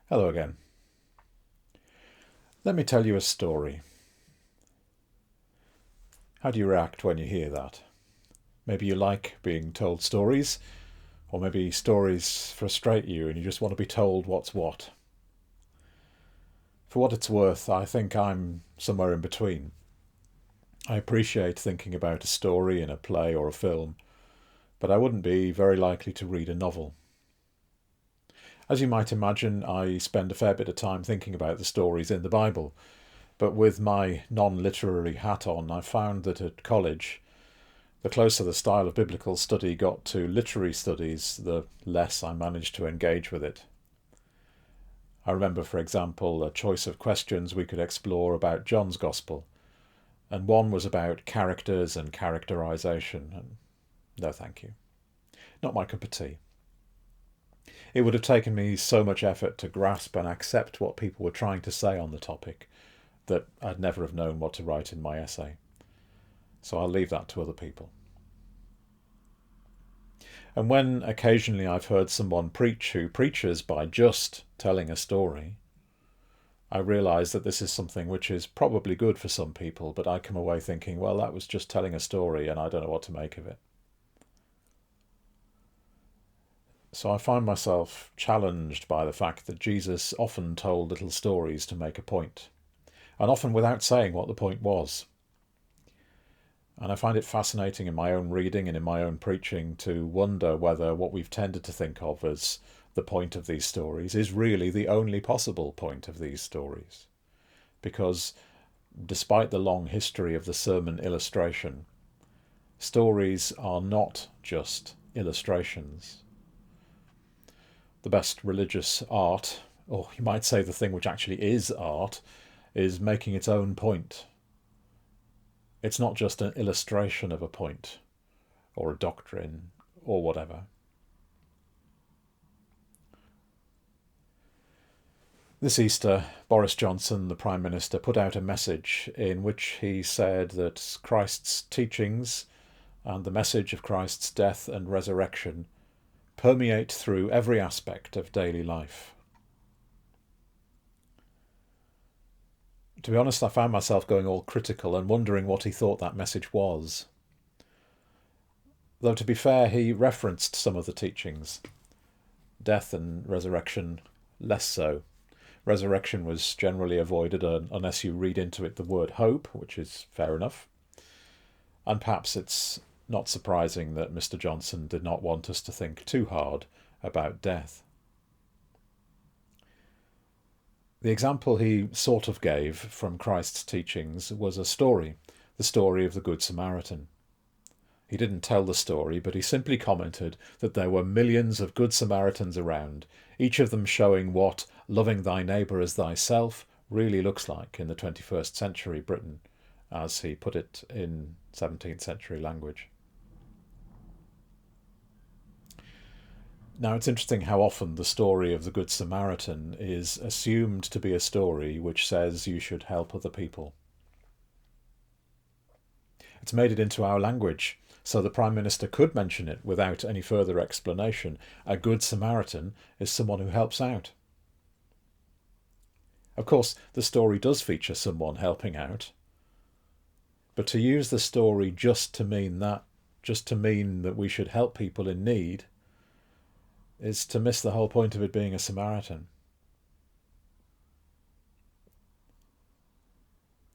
Hello again. Let me tell you a story. How do you react when you hear that? Maybe you like being told stories, or maybe stories frustrate you and you just want to be told what's what. For what it's worth, I think I'm somewhere in between. I appreciate thinking about a story in a play or a film, but I wouldn't be very likely to read a novel. As you might imagine, I spend a fair bit of time thinking about the stories in the Bible, but with my non-literary hat on, I found that at college, the closer the style of biblical study got to literary studies, the less I managed to engage with it. I remember, for example, a choice of questions we could explore about John's Gospel, and one was about characters and characterization, and no thank you. Not my cup of tea. It would have taken me so much effort to grasp and accept what people were trying to say on the topic that I'd never have known what to write in my essay. So I'll leave that to other people. And when occasionally I've heard someone preach who preaches by just telling a story, I realise that this is something which is probably good for some people, but I come away thinking, well, that was just telling a story and I don't know what to make of it. So I find myself challenged by the fact that Jesus often told little stories to make a point, and often without saying what the point was. And I find it fascinating in my own reading and in my own preaching to wonder whether what we've tended to think of as the point of these stories is really the only possible point of these stories. Because despite the long history of the sermon illustration, stories are not just illustrations. The best religious art, or you might say the thing which actually is art, is making its own point. It's not just an illustration of a point, or a doctrine, or whatever. This Easter, Boris Johnson, the Prime Minister, put out a message in which he said that Christ's teachings and the message of Christ's death and resurrection permeate through every aspect of daily life. To be honest, I found myself going all critical and wondering what he thought that message was. Though to be fair, he referenced some of the teachings. Death and resurrection, less so. Resurrection was generally avoided unless you read into it the word hope, which is fair enough. And perhaps it's not surprising that Mr. Johnson did not want us to think too hard about death. The example he sort of gave from Christ's teachings was a story, the story of the Good Samaritan. He didn't tell the story, but he simply commented that there were millions of Good Samaritans around, each of them showing what loving thy neighbour as thyself really looks like in the 21st century Britain, as he put it in 17th century language. Now, it's interesting how often the story of the Good Samaritan is assumed to be a story which says you should help other people. It's made it into our language, so the Prime Minister could mention it without any further explanation. A Good Samaritan is someone who helps out. Of course, the story does feature someone helping out, but to use the story just to mean that we should help people in need, is to miss the whole point of it being a Samaritan.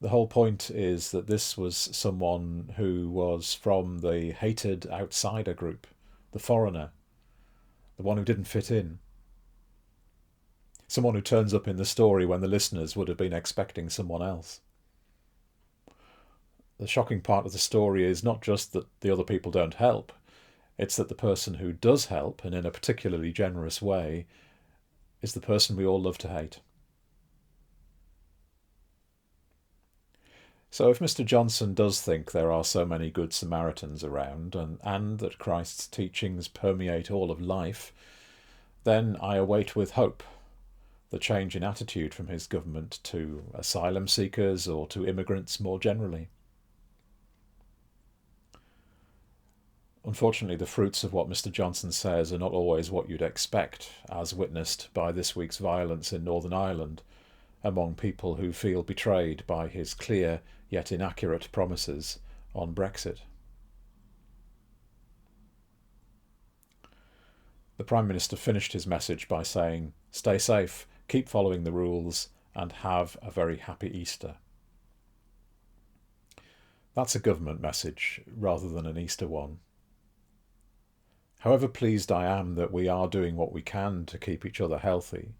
The whole point is that this was someone who was from the hated outsider group, the foreigner, the one who didn't fit in. Someone who turns up in the story when the listeners would have been expecting someone else. The shocking part of the story is not just that the other people don't help, it's that the person who does help, and in a particularly generous way, is the person we all love to hate. So if Mr. Johnson does think there are so many good Samaritans around, and that Christ's teachings permeate all of life, then I await with hope the change in attitude from his government to asylum seekers or to immigrants more generally. Unfortunately, the fruits of what Mr. Johnson says are not always what you'd expect, as witnessed by this week's violence in Northern Ireland among people who feel betrayed by his clear yet inaccurate promises on Brexit. The Prime Minister finished his message by saying, "Stay safe, keep following the rules, and have a very happy Easter." That's a government message rather than an Easter one. However pleased I am that we are doing what we can to keep each other healthy,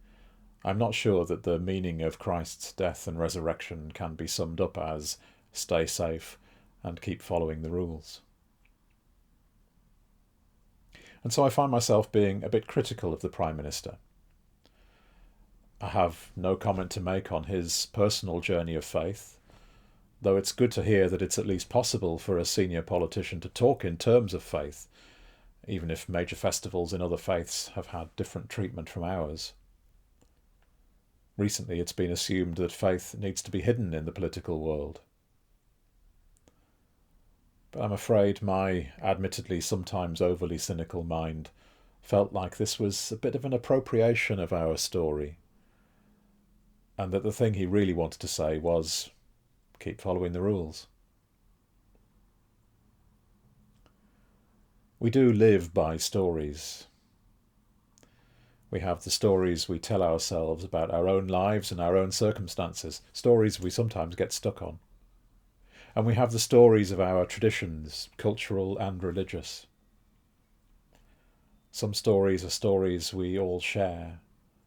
I'm not sure that the meaning of Christ's death and resurrection can be summed up as stay safe and keep following the rules. And so I find myself being a bit critical of the Prime Minister. I have no comment to make on his personal journey of faith, though it's good to hear that it's at least possible for a senior politician to talk in terms of faith, even if major festivals in other faiths have had different treatment from ours. Recently it's been assumed that faith needs to be hidden in the political world. But I'm afraid my admittedly sometimes overly cynical mind felt like this was a bit of an appropriation of our story, and that the thing he really wanted to say was, keep following the rules. We do live by stories. We have the stories we tell ourselves about our own lives and our own circumstances, stories we sometimes get stuck on. And we have the stories of our traditions, cultural and religious. Some stories are stories we all share,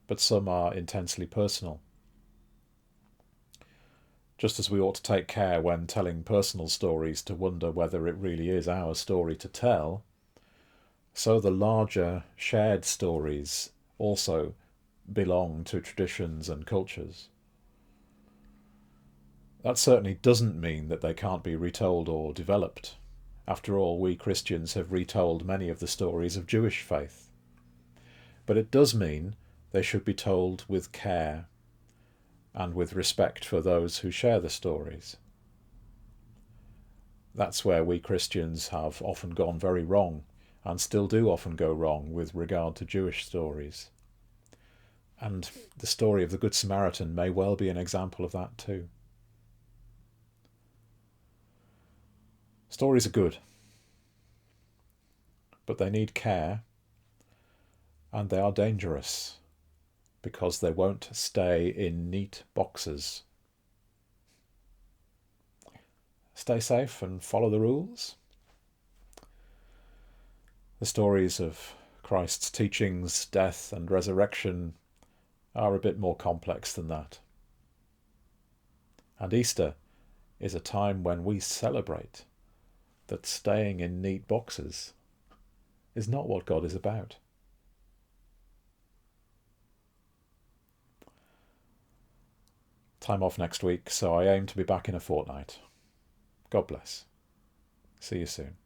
but some are intensely personal. Just as we ought to take care when telling personal stories to wonder whether it really is our story to tell, so the larger shared stories also belong to traditions and cultures. That certainly doesn't mean that they can't be retold or developed. After all, we Christians have retold many of the stories of Jewish faith. But it does mean they should be told with care and with respect for those who share the stories. That's where we Christians have often gone very wrong, and still do often go wrong with regard to Jewish stories. And the story of the Good Samaritan may well be an example of that too. Stories are good, but they need care, and they are dangerous because they won't stay in neat boxes. Stay safe and follow the rules. The stories of Christ's teachings, death and resurrection are a bit more complex than that. And Easter is a time when we celebrate that staying in neat boxes is not what God is about. Time off next week, so I aim to be back in a fortnight. God bless. See you soon.